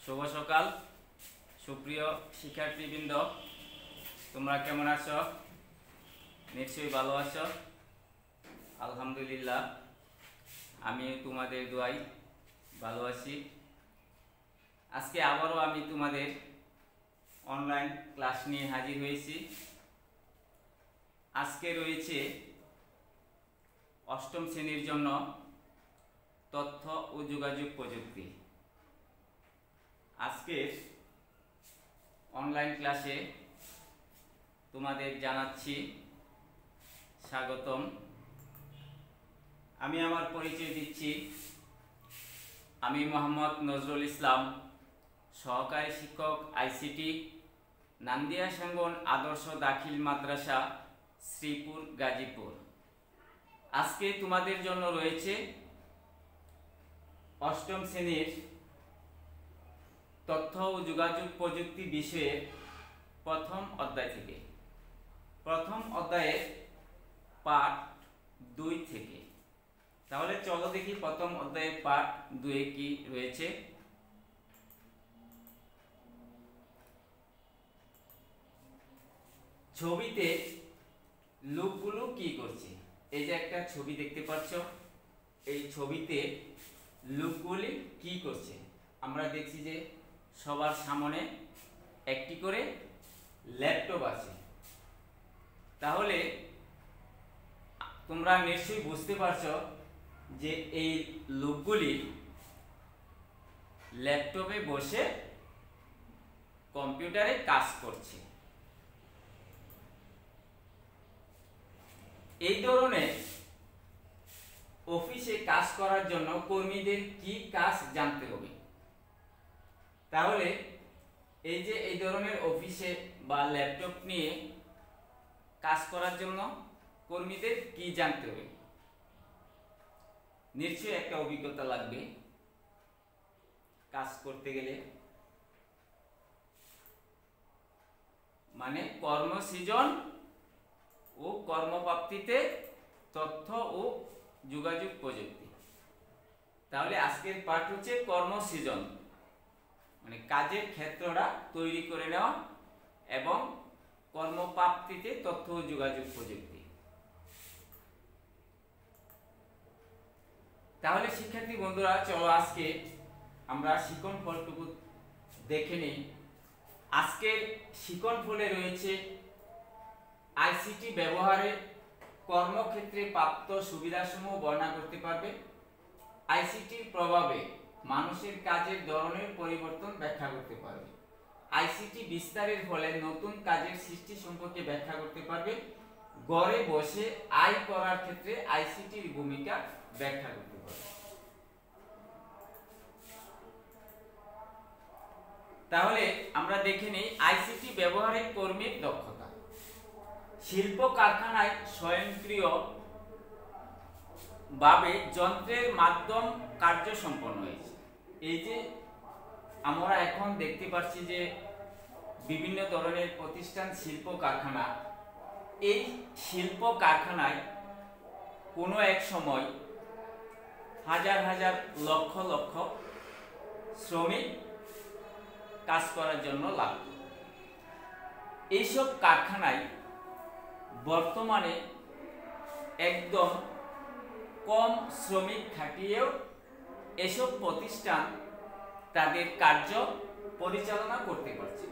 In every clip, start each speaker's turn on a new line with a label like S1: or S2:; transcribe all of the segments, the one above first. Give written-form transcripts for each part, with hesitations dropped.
S1: শুভ সকাল সুপ্রিয় শিক্ষার্থীবৃন্দ, তোমরা কেমন আছো? নিশ্চয়ই ভালো আছো। আলহামদুলিল্লাহ, আমি তোমাদের দোয়ায় ভালো আছি। আজকে আবারও আমি তোমাদের অনলাইন ক্লাস নিয়ে হাজির হয়েছি। আজকে রয়েছে অষ্টম শ্রেণীর জন্য তথ্য ও যোগাযোগ প্রযুক্তি। আজকের অনলাইন ক্লাসে তোমাদের জানাচ্ছি স্বাগতম। আমি আমার পরিচয় দিচ্ছি। আমি মোহাম্মদ নজরুল ইসলাম, সহকারী শিক্ষক আইসিটি, নান্দিয়া সাঙ্গন আদর্শ দাখিল মাদ্রাসা, শ্রীপুর, গাজীপুর। আজকে তোমাদের জন্য রয়েছে অষ্টম শ্রেণীর তথ্য ও যোগাযোগ প্রযুক্তি বিষয়ের প্রথম অধ্যায় থেকে, প্রথম অধ্যায়ের পাঠ 2 থেকে। তাহলে চলো দেখি প্রথম অধ্যায়ের পাঠ 2 কি রয়েছে। ছবিতে লোকগুলো কি করছে? এই যে একটা ছবি দেখতে পাচ্ছ, এই ছবিতে লোকগুলি কি করছে? আমরা দেখছি যে সবার সামনে একটি করে ল্যাপটপ আছে। তাহলে তোমরা নিশ্চয়ই বুঝতে পারছো যে এই লোকগুলি ল্যাপটপে বসে কম্পিউটারে কাজ করছে। এই ধরনের অফিসে কাজ করার জন্য কর্মীদের কি কাজ জানতে হবে? তাহলে এই যে এই ধরনের অফিসে বা ল্যাপটপ নিয়ে কাজ করার জন্য কর্মীদের কি জানতে হবে? নিশ্চয়ই একটা অভিজ্ঞতা লাগবে কাজ করতে গেলে, মানে কর্মসৃজন ও কর্মপ্রাপ্তিতে তথ্য ও যোগাযোগ প্রযুক্তি। তাহলে আজকের পাঠ হচ্ছে কর্মসৃজন, মানে কাজের ক্ষেত্রটা তৈরি করে নেওয়া, এবং কর্মপ্রাপ্তিতে তথ্য ও যোগাযোগ প্রযুক্তি। তাহলে শিক্ষার্থী বন্ধুরা, চলো আজকে আমরা শিখন ফলটুকু দেখে নিই। আজকের শিখন ফলে রয়েছে আইসিটি ব্যবহারে কর্মক্ষেত্রে প্রাপ্ত সুবিধাসমূহ বর্ণনা করতে পারবে, আইসিটির প্রভাবে মানুষের কাজের ধরনের পরিবর্তন ব্যাখ্যা করতে পারবে, আইসিটি বিস্তারের ফলে নতুন কাজের সৃষ্টি সম্পর্কে ব্যাখ্যা করতে পারবে, ঘরে বসে আয় করার ক্ষেত্রে আইসিটির ভূমিকা ব্যাখ্যা করতে পারবে। তাহলে আমরা দেখে নিই আইসিটি ব্যবহারে কর্মীর দক্ষতা। শিল্প কারখানায় স্বয়ংক্রিয় ভাবে যন্ত্রের মাধ্যম কার্য সম্পন্ন হয়েছে। এই যে আমরা এখন দেখতে পাচ্ছি যে বিভিন্ন ধরনের প্রতিষ্ঠান, শিল্প কারখানা, এই শিল্প কারখানায় কোনো এক সময় হাজার হাজার লক্ষ লক্ষ শ্রমিক কাজ করার জন্য লাগত। এইসব কারখানায় বর্তমানে একদম কম শ্রমিক খাটিয়েও এসব প্রতিষ্ঠান তাদের কার্য পরিচালনা করতে পারছে।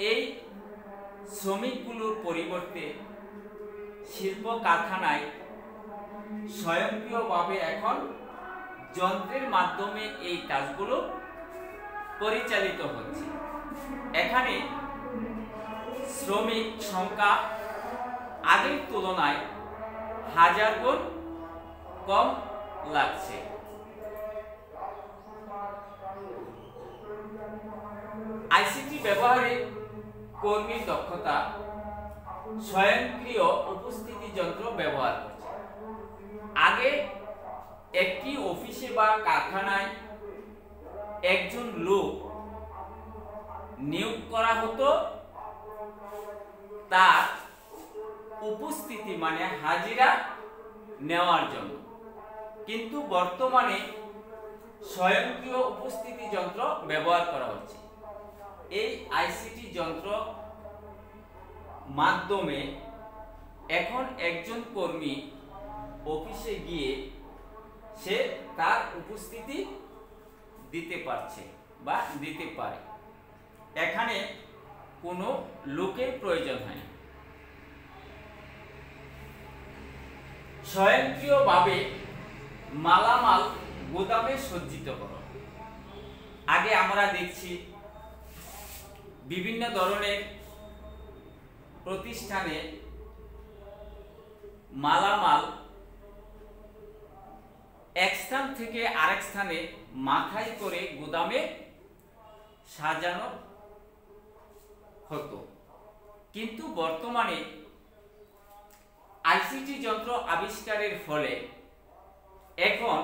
S1: এই শ্রমিকগুলোর পরিবর্তে শিল্প কারখানায় স্বয়ংক্রিয়ভাবে এখন যন্ত্রের মাধ্যমে এই কাজগুলো পরিচালিত হচ্ছে। এখানে শ্রমিক সংখ্যা আগের তুলনায় 1000 গুণ কম লাগছে। আইসিটি ব্যবহারে কর্মীর দক্ষতা স্বয়ংক্রিয় উপস্থিতি যন্ত্র ব্যবহার করছে। আগে একটি অফিসে বা কারখানায় একজন লোক নিয়োগ করা হতো তার উপস্থিতি মানে হাজিরা নেওয়ার জন্য, কিন্তু বর্তমানে স্বয়ংক্রিয় উপস্থিতি যন্ত্র ব্যবহার করা হচ্ছে। এই আইসিটি যন্ত্র মাধ্যমে এখন একজন কর্মী অফিসে গিয়ে সে তার উপস্থিতি দিতে পারছে বা দিতে পারে। এখানে কোনো লোকের প্রয়োজন হয় না। স্বয়ংক্রিয়ভাবে মালামাল গোদামে সজ্জিত করো। আগে আমরা দেখছি বিভিন্ন ধরনের প্রতিষ্ঠানে মালামাল এক স্থান থেকে আরেক স্থানে মাথায় করে গোদামে সাজানো হতো, কিন্তু বর্তমানে আইসিটি যন্ত্র আবিষ্কারের ফলে এখন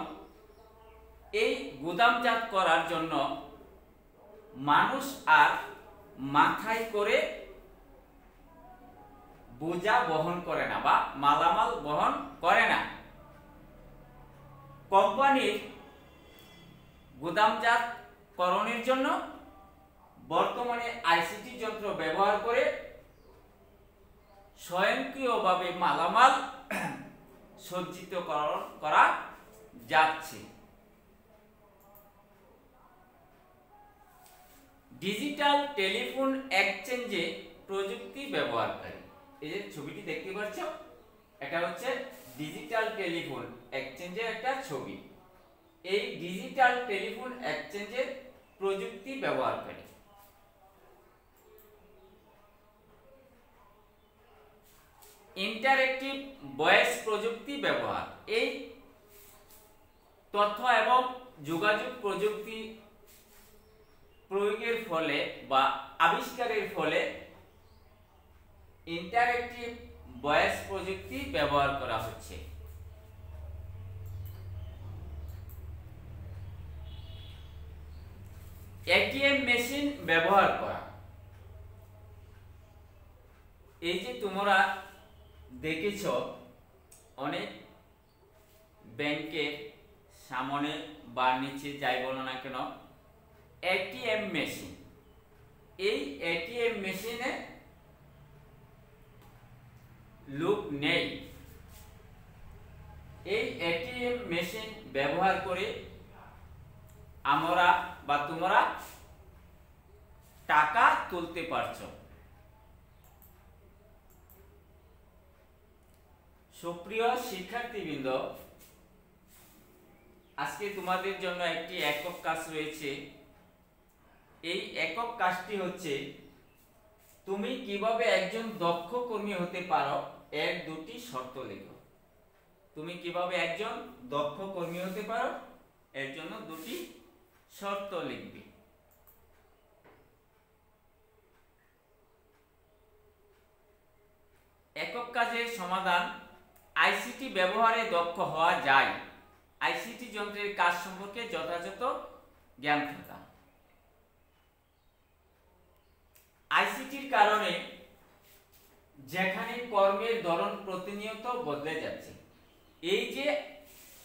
S1: এই গুদামজাত করার জন্য মানুষ আর মাথায় করে বোঝা বহন করে না বা মালামাল বহন করে না। কোম্পানির গুদামজাত করণের জন্য বর্তমানে আইসিটি যন্ত্র ব্যবহার করে স্বয়ংক্রিয়ভাবে মালামাল সজ্জিতকরণ করা যাচ্ছে। ডিজিটাল টেলিফোন এক্সচেঞ্জে প্রযুক্তি ব্যবহারকারী। এই যে ছবিটি দেখতে পাচ্ছ, এটা হচ্ছে ডিজিটাল টেলিফোন এক্সচেঞ্জের একটা ছবি। এই ডিজিটাল টেলিফোন এক্সচেঞ্জের প্রযুক্তি ব্যবহারকারী। ইন্টারেক্টিভ ভয়েস প্রযুক্তি ব্যবহার। এই তথ্য এবং যোগাযোগ প্রযুক্তি প্রয়োগের ফলে বা আবিষ্কারের ফলে ইন্টারেক্টিভ ভয়েস প্রযুক্তি ব্যবহার করা হচ্ছে। এটিএম মেশিন ব্যবহার করা। এই যে তোমরা দেখেছ অনেক ব্যাংকের সামনে বা নিচে যাই বলো না কেন এটিএম মেশিন। এই এটিএম মেশিনে লোক নেই। এই এটিএম মেশিন ব্যবহার করে আমরা বা তোমরা টাকা তুলতে পারছো। সুপ্রিয় শিক্ষার্থীবৃন্দ, আজকে তোমাদের জন্য একটি একক কাজ রয়েছে। এই একক কাজটি হচ্ছে তুমি কিভাবে একজন দক্ষ কর্মী হতে পারো এর দুটি শর্ত লেখো। তুমি কিভাবে একজন দক্ষ কর্মী হতে পারো এর জন্য দুটি শর্ত লিখবে। একক কাজের সমাধান। আইসিটি ব্যবহারে দক্ষ হওয়া যায়। আইসিটি যন্ত্রের কাজ সম্পর্কে যথাযথ জ্ঞান থাকা। আইসিটির কারণে যেখানে কর্মের ধরন প্রতিনিয়ত বদলে যাচ্ছে। এই যে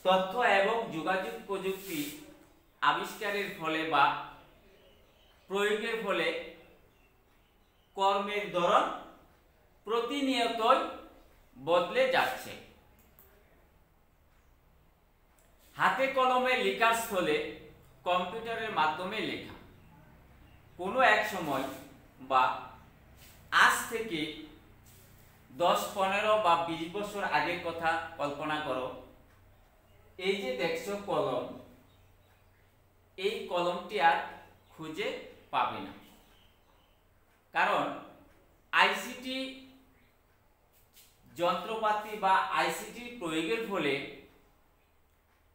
S1: তথ্য এবং যোগাযোগ প্রযুক্তি আবিষ্কারের ফলে বা প্রয়োগের ফলে কর্মের ধরন প্রতিনিয়তই বদলে যাচ্ছে। হাতে কলমে লেখার স্থলে কম্পিউটারের মাধ্যমে লেখা। কোনো এক সময় বা আজ থেকে 10, 15 বা 20 বছর আগের কথা কল্পনা করো। এই যে দেখছো কলম, এই কলমটি আর খুঁজে পাবে না, কারণ আইসিটি যন্ত্রপাতি বা আইসিটি প্রয়োগের ফলে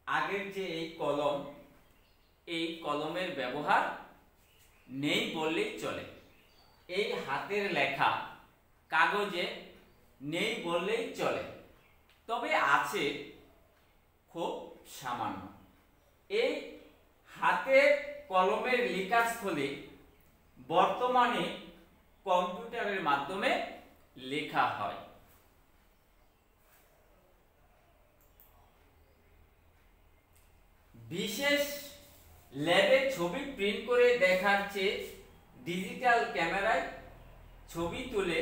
S1: আগের যে এই কলম, এই কলমের ব্যবহার নেই বললেই চলে। এই হাতের লেখা কাগজে নেই বললেই চলে, তবে আছে খুব সামান্য। এই হাতের কলমের লেখার স্থলে বর্তমানে কম্পিউটারের মাধ্যমে লেখা হয়। বিশেষ ল্যাবে ছবি প্রিন্ট করে দেখার চেয়ে ডিজিটাল ক্যামেরায় ছবি তুলে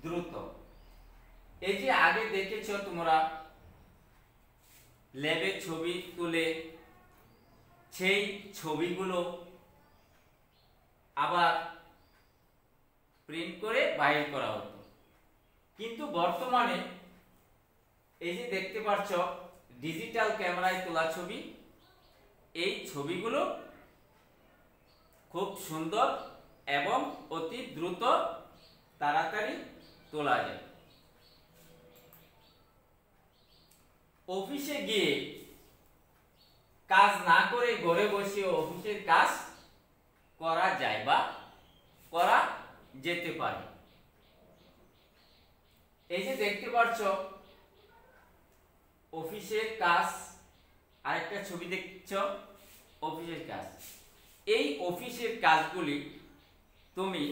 S1: দ্রুত। এই যে আগে দেখেছো তোমরা ল্যাবে ছবি তুলে সেই ছবিগুলো আবার প্রিন্ট করে বাইর করা হতো, কিন্তু বর্তমানে এই যে দেখতে পাচ্ছ ডিজিটাল ক্যামেরায় তোলা ছবি, এই ছবিগুলো খুব সুন্দর এবং অতি দ্রুত তাড়াতাড়ি তোলা যায়। অফিসে গিয়ে কাজ না করে ঘরে বসে অফিসের কাজ করা যায় বা করা যেতে পারে। এই যে দেখতে পাচ্ছ অফিসের কাজ, আরেকটা ছবি দেখছ অফিসের কাজ। এই অফিসের কাজগুলি তুমি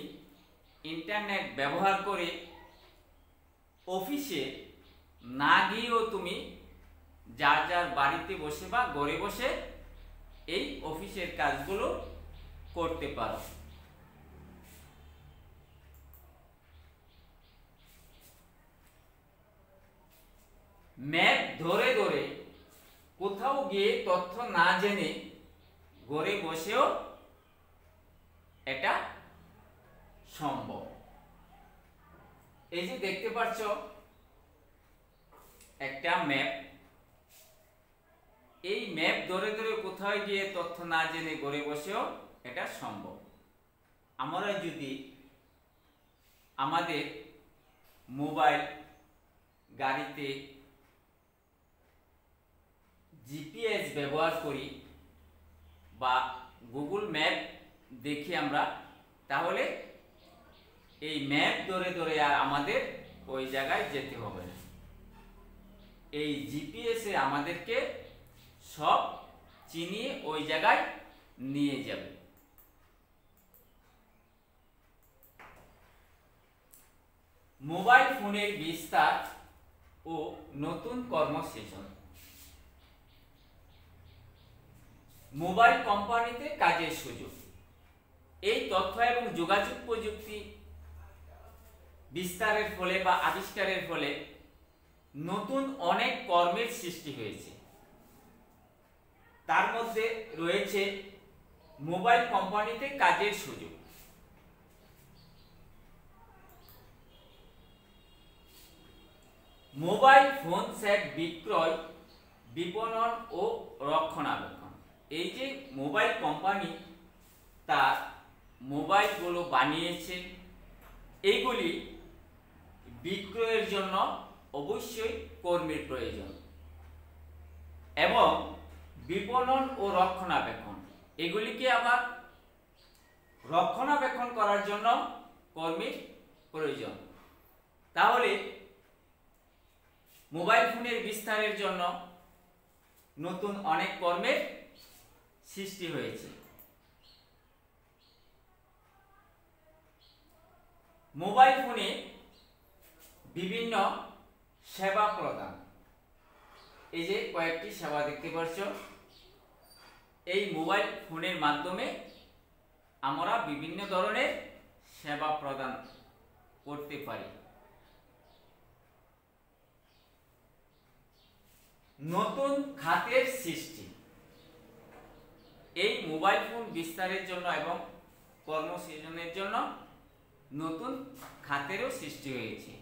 S1: ইন্টারনেট ব্যবহার করে অফিসে না গিয়েও তুমি যার যার বাড়িতে বসে বা ঘরে বসে এই অফিসের কাজগুলো করতে পারো। ম্যাপ ধরে ধরে কোথাও গিয়ে তথ্য না জেনে ঘরে বসেও এটা সম্ভব। এই যে দেখতে পাচ্ছ একটা ম্যাপ, এই ম্যাপ ধরে ধরে কোথাও গিয়ে তথ্য না জেনে ঘরে বসেও এটা সম্ভব। আমরা যদি আমাদের মোবাইল গাড়িতে জিপিএস ব্যবহার করি বা গুগল ম্যাপ দেখি আমরা, তাহলে এই ম্যাপ ধরে ধরে আর আমাদের ওই জায়গায় যেতে হবে না। এই জিপিএস এ আমাদেরকে সব চিনিয়ে ওই জায়গায় নিয়ে যাবে। মোবাইল ফোনের বিস্তার ও নতুন কর্মসৃজন। মোবাইল কোম্পানিতে কাজের সুযোগ। এই তথ্য এবং যোগাযোগ প্রযুক্তি বিস্তারের ফলে বা আবিষ্কারের ফলে নতুন অনেক কর্মের সৃষ্টি হয়েছে। তার মধ্যে রয়েছে মোবাইল কোম্পানিতে কাজের সুযোগ। মোবাইল ফোন সেট বিক্রয়, বিপণন ও রক্ষণাবেক্ষণ। এই যে মোবাইল কোম্পানি তার মোবাইলগুলো বানিয়েছে, এইগুলি বিক্রয়ের জন্য অবশ্যই কর্মীর প্রয়োজন, এবং বিপণন ও রক্ষণাবেক্ষণ, এগুলিকে আবার রক্ষণাবেক্ষণ করার জন্য কর্মীর প্রয়োজন। তাহলে মোবাইল ফোনের বিস্তারের জন্য নতুন অনেক কর্মের সৃষ্টি হয়েছে। মোবাইল ফোনে বিভিন্ন সেবা প্রদান। এই যে কয়েকটি সেবা দেখতে পাচ্ছ, এই মোবাইল ফোনের মাধ্যমে আমরা বিভিন্ন ধরনের সেবা প্রদান করতে পারি। নতুন খাতের সৃষ্টি। এই মোবাইল ফোন বিস্তারের জন্য এবং কর্মসৃজনের জন্য নতুন খাতেরও সৃষ্টি হয়েছে।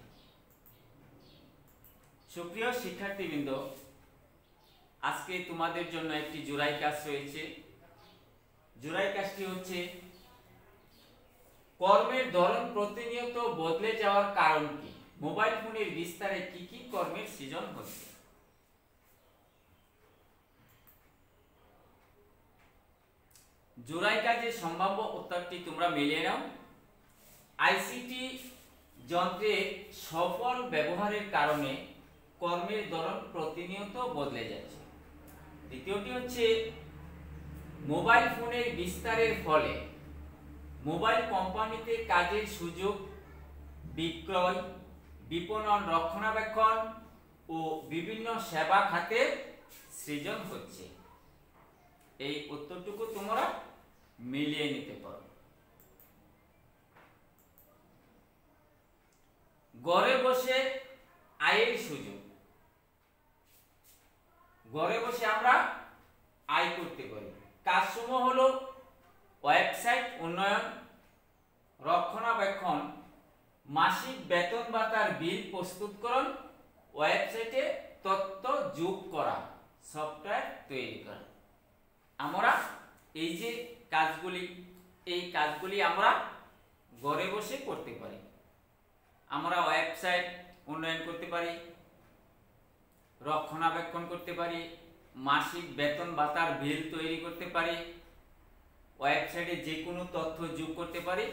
S1: সুপ্রিয় শিক্ষার্থীবৃন্দ, আজকে তোমাদের জন্য একটি জোড়াই কাজ রয়েছে। জোড়াই কাজটি হচ্ছে কর্মের ধরন প্রতিনিয়ত বদলে যাওয়ার কারণ কি? মোবাইল ফোনের বিস্তারে কি কি কর্মের সৃজন হচ্ছে? জোড়াই কাজের সম্ভাব্য উত্তরটি তোমরা মিলিয়ে নাও। আইসিটি যন্ত্রের সফল ব্যবহারের কারণে কর্মের ধরন প্রতিনিয়ত বদলে যাচ্ছে। দ্বিতীয়টি হচ্ছে মোবাইল ফোনের বিস্তারের ফলে মোবাইল কোম্পানিতে কাজের সুযোগ, বিক্রয়, বিপণন, রক্ষণাবেক্ষণ ও বিভিন্ন সেবা খাতের সৃজন হচ্ছে। এই উত্তরটুকু তোমরা মিলিয়ে নিতে পারো। ঘরে বসে আয়ের সুযোগ। ঘরে বসে আমরা আয় করতে পারি। কাজসমূহ হলো ওয়েবসাইট উন্নয়ন, রক্ষণাবেক্ষণ, মাসিক বেতন ভাতার বিল প্রস্তুতকরণ, ওয়েবসাইটে তথ্য যোগ করা, সফটওয়্যার তৈরি করা। আমরা এই যে কাজগুলি আমরা ঘরে বসে করতে পারি। আমরা ওয়েবসাইট উন্নয়ন করতে পারি, রক্ষণাবেক্ষণ করতে পারি, মাসিক বেতন ভাতার বিল তৈরি করতে পারি, ওয়েবসাইটে যে কোনো তথ্য যোগ করতে পারি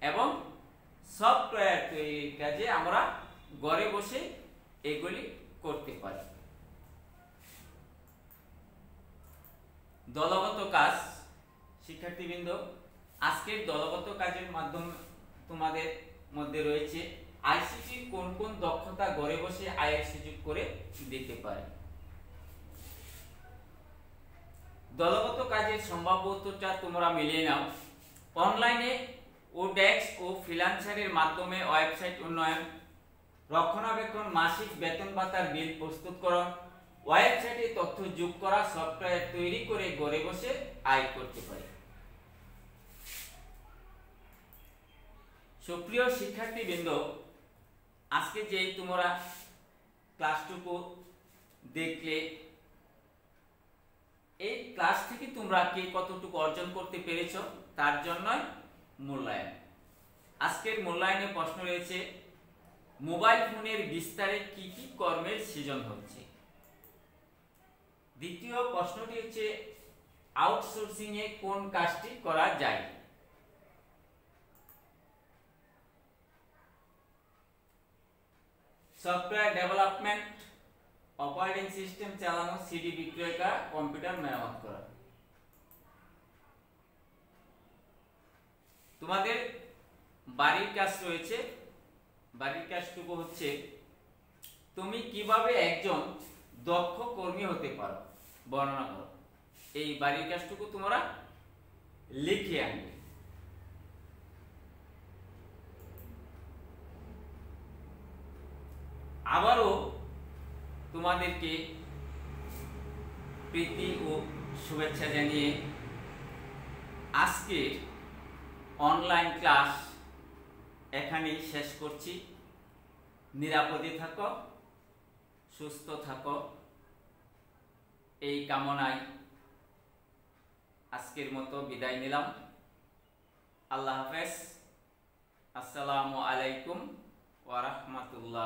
S1: এবং সফটওয়্যার তৈরির কাজে আমরা ঘরে বসে এগুলি করতে পারি। দলগত কাজ। শিক্ষার্থীবৃন্দ, আজকের দলগত কাজের মাধ্যমে তোমাদের মধ্যে রয়েছে আইসিটির কোন কোন দক্ষতা ঘরে বসে আয়ের সুযোগ করে দিতে পারে। দলগত কাজের সম্ভাব্য উত্তরটা তোমরা মিলিয়ে নাও। অনলাইনে ওডেক্স ও ফ্রিল্যান্সারের মাধ্যমে ওয়েবসাইট উন্নয়ন, রক্ষণাবেক্ষণ, মাসিক বেতন ভাতার বিল প্রস্তুতকরণ, ওয়েবসাইটে তথ্য যোগ করা, সফটওয়্যার তৈরি করে ঘরে বসে আয় করতে পারি। সুপ্রিয় শিক্ষার্থীবৃন্দ, আজকে যেই তোমরা ক্লাসটুকু দেখলে, এই ক্লাস থেকে তোমরা কে কতটুকু অর্জন করতে পেরেছো তার জন্য মূল্যায়ন। আজকের মূল্যায়নে প্রশ্ন রয়েছে মোবাইল ফোনের বিস্তারে কি কি কর্মের সৃজন হচ্ছে। দ্বিতীয় প্রশ্নটি হচ্ছে আউটসোর্সিং এ কোন কাজটি করা যায়। সফটওয়্যার ডেভেলপমেন্ট, অপারেটিং সিস্টেম চালানো, সিডি বিক্রয় করা, কম্পিউটার মেরামত করা। তোমাদের বাড়ির কাজ রয়েছে। বাড়ির কাজটুকু হচ্ছে তুমি কিভাবে একজন দক্ষ কর্মী হতে পারো বর্ণনা করো। এই বাড়ির কাজটুকু তোমরা লিখে আনবে। আবারও তোমাদেরকে প্রীতি ও শুভেচ্ছা জানিয়ে আজকের অনলাইন ক্লাস এখানেই শেষ করছি। নিরাপদে থাকো, সুস্থ থাকো, এই কামনায় আজকের মতো বিদায় নিলাম। আল্লাহ হাফেজ। আসসালামু আলাইকুম ওয়া রাহমাতুল্লাহ।